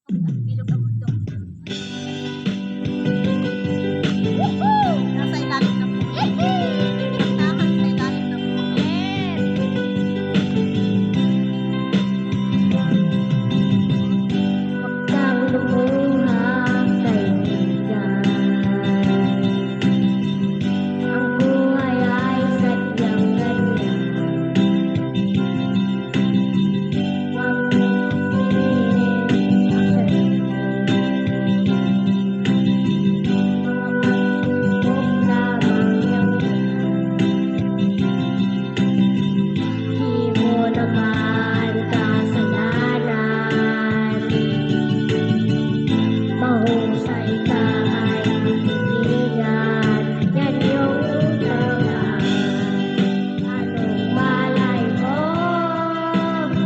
Bilog ang mundo. Woohoo! Nasa ilalim ng puno. Kantahan sa ilalim ng puno. Huwag kang lumuha, kaibigan. Ang buhay ay sadyang ganyan. Huwag mong piliin ang sarili. Mga pagsubok lamang yan. Di mo naman kasalanan. Mahusay ka ay titigan. Yan yung utangan. Anong malay mo?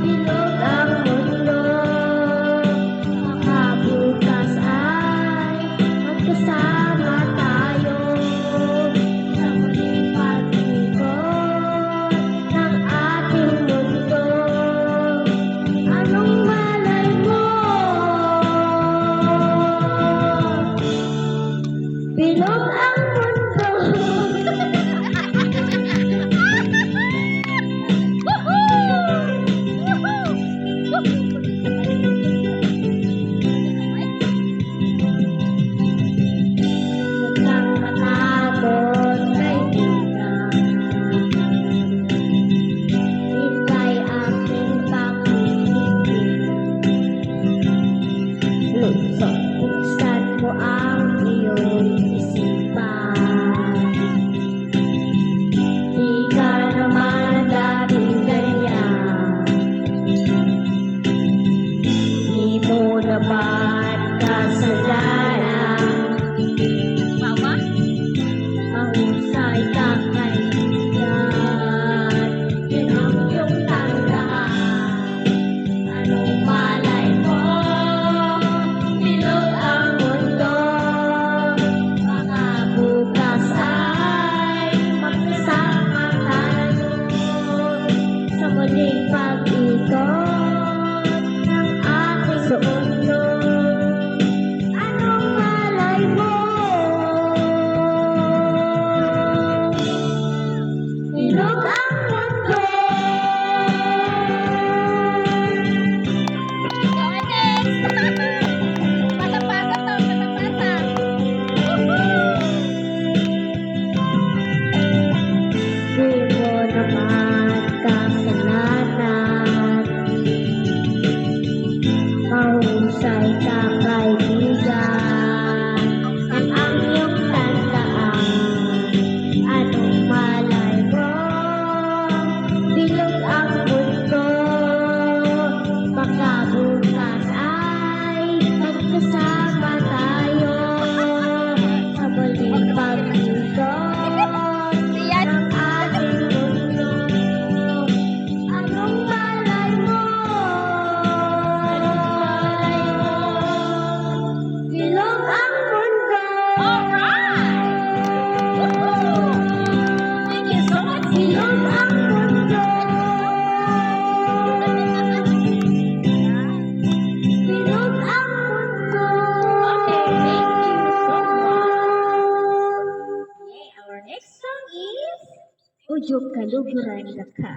Bilog ang mundo. Baka bukas ay magkasama tayo sa muling pag-ikot ng ating mundo. Anong malay mo? Bilog ang mundo. Huwag kang matakot, kaibigan. Ika'y aking pag-ibig. Buksan mo ang iyong isipan. Di ka naman dating ganyan. Di mo naman kasalanan. Mama? Mahusay kang kaibigan. Yan ang iyong tandaan. Anong malay mo? Bilog ang mundo. Baka bukas ay magkasama tayo sa muling pag-ikot ng ating mundo. Anong malay mo? Bilog ang mundo. Ikaw ang next! Pasang-pasang to, pasang-pasang. Woohoo! Di mo naman kasalanan. Mahusay ka, kaibigan. Yan ang iyong tandaan. Anong malay mo? Bilog ang mundo. Baka bukas ay magkasama tayo sa muling pag-ikot Riyan. ng ating mundo. Anong malay mo? Bilog ang mundo. Alright! Woohoo! Thank you so much. Bilog ang mundo. Bilog ang mundo. Okay, thank you so much. Okay, our next song is Ujog kaluguran ka.